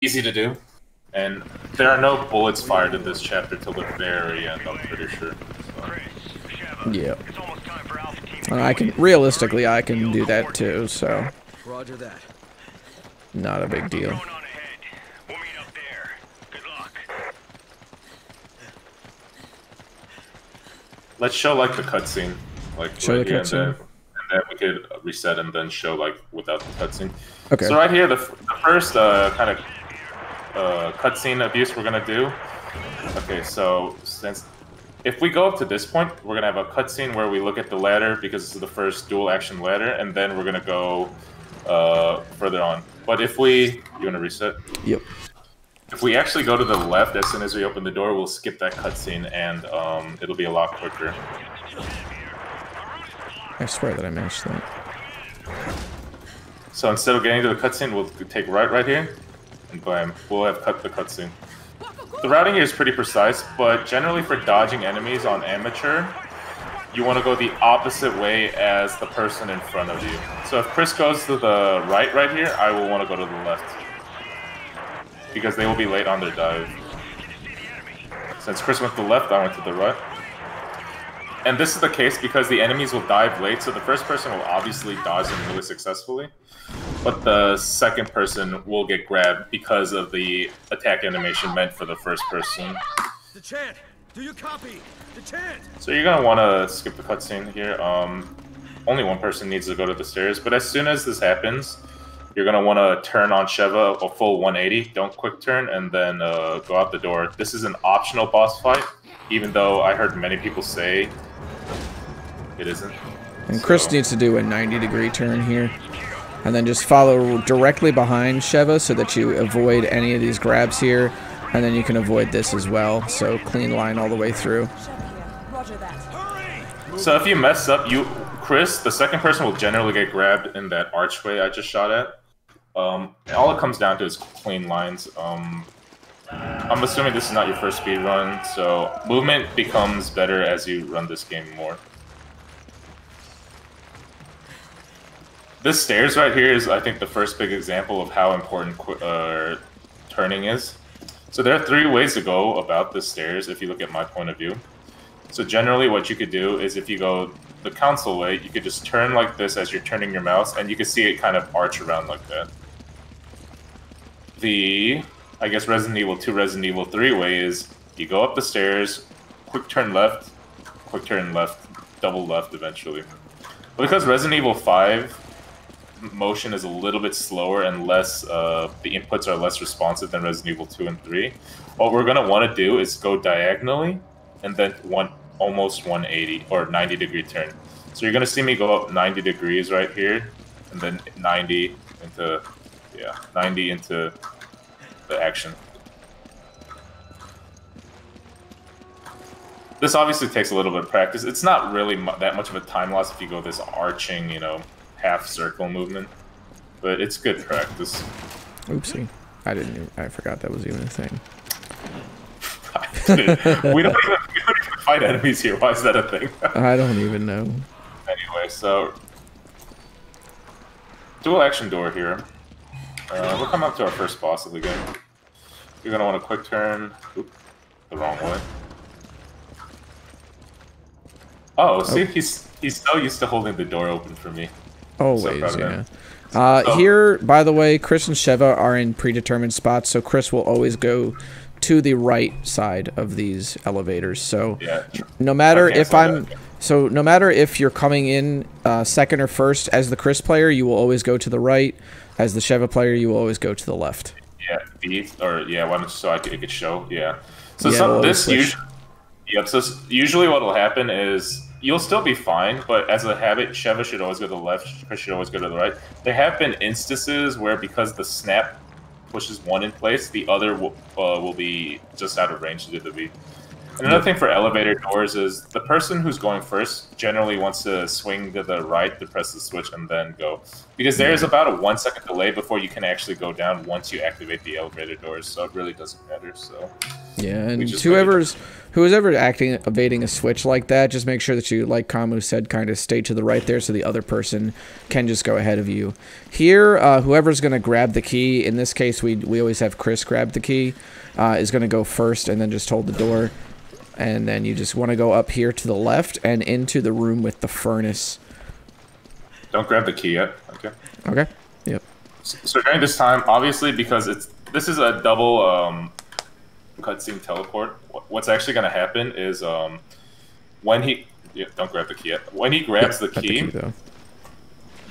easy to do. And there are no bullets fired in this chapter till the very end, I'm pretty sure. So. Yeah. I can realistically, I can do that too. So. Roger that. Not a big deal. Let's show like the cutscene, like show right the here, cutscene. and then we could reset and then show like without the cutscene. Okay. So right here, the first kind of cutscene abuse we're gonna do. Okay, so since if we go up to this point, we're gonna have a cutscene where we look at the ladder because this is the first dual action ladder, and then we're gonna go further on. But if you wanna reset? Yep. If we actually go to the left as soon as we open the door, we'll skip that cutscene and it'll be a lot quicker. I swear that I managed that. So instead of getting to the cutscene, we'll take right here, and bam, we'll have cut the cutscene. The routing here is pretty precise, but generally for dodging enemies on amateur, you want to go the opposite way as the person in front of you. So if Chris goes to the right here, I will want to go to the left. Because they will be late on their dive. Since Chris went to the left, I went to the right. And this is the case because the enemies will dive late, so the first person will obviously dodge them really successfully. But the second person will get grabbed because of the attack animation meant for the first person. The chant! Do you copy? The chant! So you're gonna want to skip the cutscene here. Only one person needs to go to the stairs, but as soon as this happens, you're gonna want to turn on Sheva a full 180. Don't quick turn and then go out the door. This is an optional boss fight, even though I heard many people say it isn't. And Chris needs to do a 90-degree turn here. And then just follow directly behind Sheva so that you avoid any of these grabs here. And then you can avoid this as well. So clean line all the way through. So if you mess up, Chris, the second person will generally get grabbed in that archway I just shot at. All it comes down to is clean lines. I'm assuming this is not your first speed run, so movement becomes better as you run this game more. This stairs right here is, I think, the first big example of how important turning is. So there are 3 ways to go about the stairs if you look at my point of view. So generally what you could do is if you go the console way, you could just turn like this as you're turning your mouse, and you can see it kind of arch around like that. The, I guess, Resident Evil 2, Resident Evil 3 way is you go up the stairs, quick turn left, double left eventually. But because Resident Evil 5 motion is a little bit slower and less, the inputs are less responsive than Resident Evil 2 and 3, what we're going to want to do is go diagonally and then almost 180 or 90-degree turn. So you're going to see me go up 90 degrees right here and then 90 into the action. This obviously takes a little bit of practice. It's not really that much of a time loss if you go this arching, half circle movement, but it's good practice. Oopsie. I forgot that was even a thing. we don't even fight enemies here. Why is that a thing? I don't even know. Anyway, so dual action door here. We'll come up to our first boss of the game. You're gonna want a quick turn. Oop, the wrong way. Oh, see, he's so used to holding the door open for me. Always, yeah. Here, by the way, Chris and Sheva are in predetermined spots, so Chris will always go to the right side of these elevators. So yeah, no matter if you're coming in second or first as the Chris player, you will always go to the right. As the Sheva player, you will always go to the left. Yeah, so it could show. Yeah. So usually what will happen is you'll still be fine, but as a habit, Sheva should always go to the left, Chris should always go to the right. There have been instances where because the snap pushes one in place, the other will be just out of range to do the beat. And another thing for elevator doors is the person who's going first generally wants to swing to the right to press the switch and then go. Because there is about a 1 second delay before you can actually go down once you activate the elevator doors, so it really doesn't matter. So Yeah, and whoever's evading a switch like that, just make sure that you, like Kamu said, kind of stay to the right there so the other person can just go ahead of you. Here, whoever's going to grab the key, in this case we always have Chris grab the key, is going to go first and then just hold the door. And then you just want to go up here to the left and into the room with the furnace. Don't grab the key yet. Okay. Okay. Yep. So during this time, obviously, because this is a double cutscene teleport, what's actually going to happen is when he don't grab the key yet. When he grabs the key,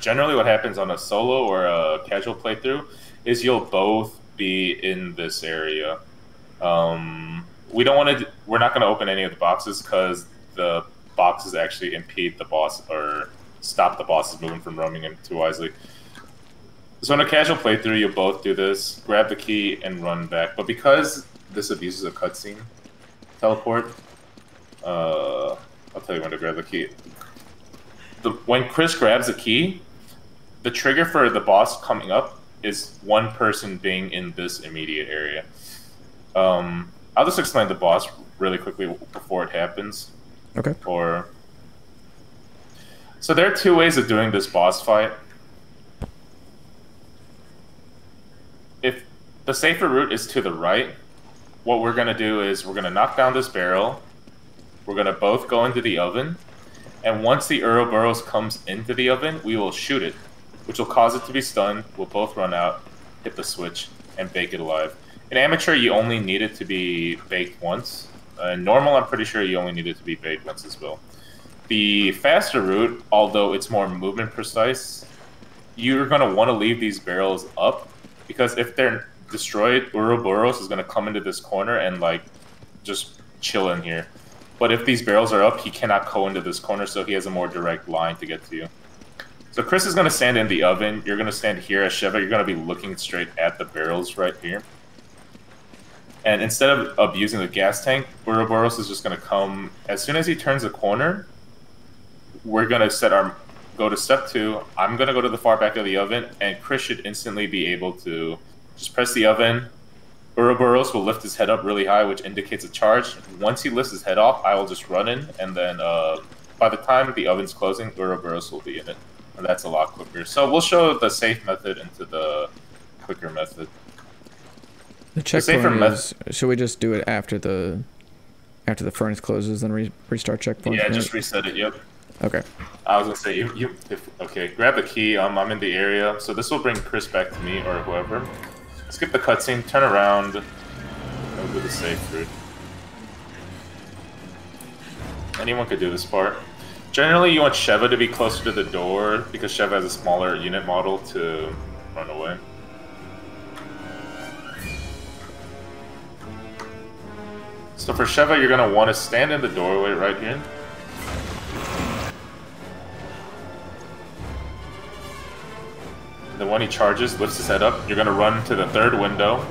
generally what happens on a solo or a casual playthrough is you'll both be in this area. We're not going to open any of the boxes because the boxes actually impede the boss or stop the bosses moving from roaming in too wisely. So in a casual playthrough, you'll both do this, grab the key, and run back. But because this abuses a cutscene teleport, I'll tell you when to grab the key. When Chris grabs the key, the trigger for the boss coming up is one person being in this immediate area. I'll just explain the boss really quickly before it happens. Okay. So there are two ways of doing this boss fight. If the safer route is to the right, what we're going to do is we're going to knock down this barrel. We're going to both go into the oven. And once the Ouroboros comes into the oven, we will shoot it, which will cause it to be stunned. We'll both run out, hit the switch, and bake it alive. In amateur, you only need it to be baked once. In normal, I'm pretty sure you only need it to be baked once as well. The faster route, although it's more movement precise, you're going to want to leave these barrels up, because if they're destroyed, Ouroboros is going to come into this corner and like just chill in here. But if these barrels are up, he cannot go into this corner, so he has a more direct line to get to you. So Chris is going to stand in the oven. You're going to stand here as Sheva. You're going to be looking straight at the barrels right here. And instead of abusing the gas tank, Ouroboros is just going to come. As soon as he turns the corner, we're going to go to step 2. I'm going to go to the far back of the oven, and Chris should instantly be able to just press the oven. Ouroboros will lift his head up really high, which indicates a charge. Once he lifts his head off, I will just run in, and then by the time the oven's closing, Ouroboros will be in it. And that's a lot quicker. So we'll show the safe method into the quicker method. The checkpoint is, should we just do it after the furnace closes, then restart checkpoint? Yeah, just reset it, yep. Okay. I was going to say, okay, grab the key. I'm in the area. So this will bring Chris back to me or whoever. Skip the cutscene, turn around, and we'll do the safe route. Anyone could do this part. Generally, you want Sheva to be closer to the door because Sheva has a smaller unit model to run away. So for Sheva, you're going to want to stand in the doorway right here. Then when he charges, lifts his head up, you're going to run to the third window.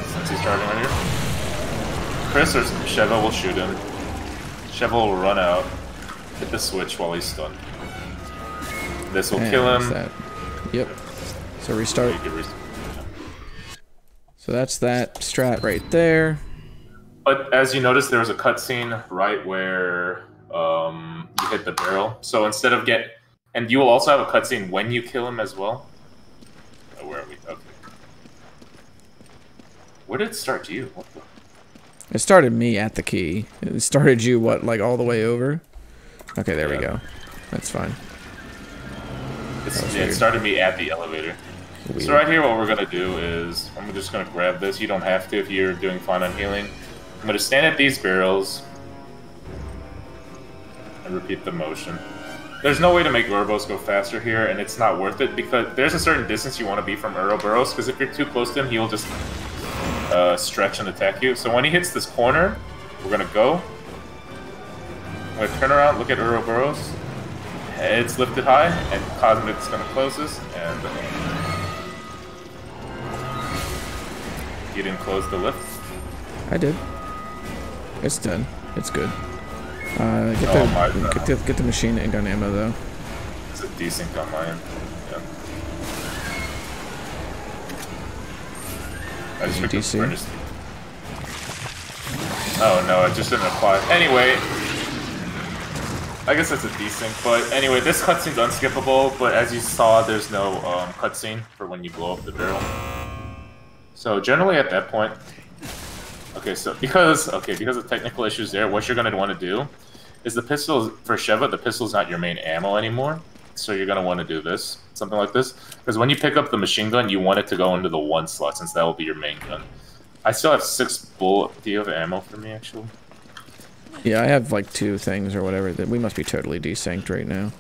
Since he's charging right here. Chris or Sheva will shoot him. Sheva will run out, hit the switch while he's stunned. This will kill him. That. Yep. So restart. So that's that strat right there. But as you notice, there was a cutscene right where you hit the barrel. So instead of and you will also have a cutscene when you kill him as well. Oh, where are we? Okay. Where did it start you? What the? It started me at the key. It started you, what, like all the way over? Okay, there we go. That's fine. It started me at the elevator. Weird. So right here, what we're going to do is, I'm just going to grab this. You don't have to if you're doing fine on healing. I'm going to stand at these barrels and repeat the motion. There's no way to make Ouroboros go faster here, and it's not worth it because there's a certain distance you want to be from Ouroboros, because if you're too close to him, he'll just stretch and attack you. So when he hits this corner, we're going to go. I'm going to turn around, look at Ouroboros. Head's lifted high, and Cosmic's going to close this, and you didn't close the lift? I did. It's done. It's good. Get the machine gun ammo though. It's a desync on my end. Yeah. I just picked DC. the furnace. Oh no, it just didn't apply. Anyway, I guess that's a desync, but anyway, this cutscene's unskippable, but as you saw, there's no cutscene for when you blow up the barrel. So generally at that point, okay, so because of technical issues there, what you're gonna want to do is the pistol, for Sheva, the pistol's not your main ammo anymore, so you're gonna want to do this, something like this, because when you pick up the machine gun, you want it to go into the 1 slot, since that will be your main gun. I still have 6 bullet. Do you have ammo for me, actually? Yeah, I have like 2 things or whatever. That we must be totally desynced right now.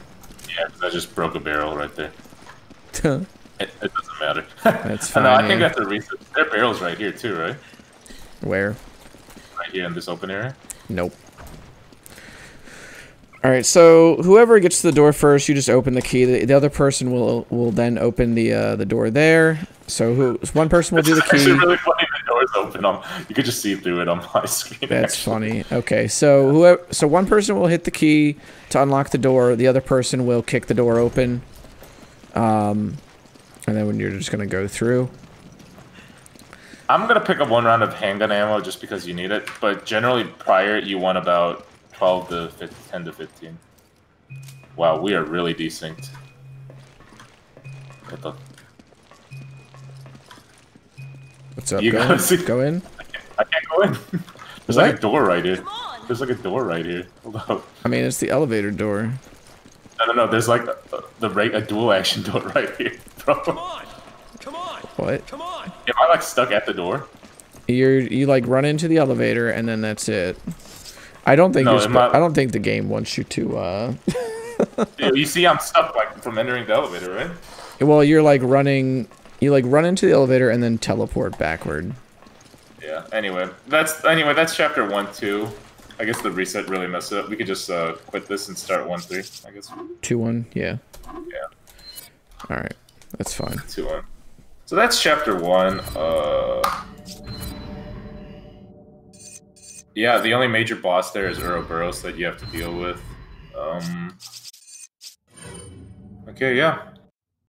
Yeah, because I just broke a barrel right there. It doesn't matter. That's fine. No, I think that's a reason. There are barrels right here too, right? Where? Right here in this open area? Nope. Alright, so whoever gets to the door first, you just open the key. The other person will then open the door there. So one person will do the key. It's actually really funny the door's open. You could just see through it on my screen. That's funny. Okay, so one person will hit the key to unlock the door. The other person will kick the door open. And then when you're just gonna go through. I'm gonna pick up 1 round of handgun ammo just because you need it. But generally, prior you want about 12 to 15, 10 to 15. Wow, we are really desynced. What the? What's up? You Go in. I can't go in. There's like a door right here. There's like a door right here. Hold up. I mean, it's the elevator door. No. There's like a dual action door right here, bro. Come on! Come on! What? Come on! Am I like stuck at the door? You like run into the elevator and then that's it. I don't think I don't think the game wants you to. You see, I'm stuck like from entering the elevator, right? Well, you're like running. You like run into the elevator and then teleport backward. Yeah. Anyway, that's chapter 1, 2. I guess the reset really messed it up. We could just quit this and start 1, 3. I guess. 2, 1. Yeah. Yeah. All right. That's fine. 2, 1. So that's chapter 1. Yeah, the only major boss there is Ouroboros that you have to deal with. Okay, yeah.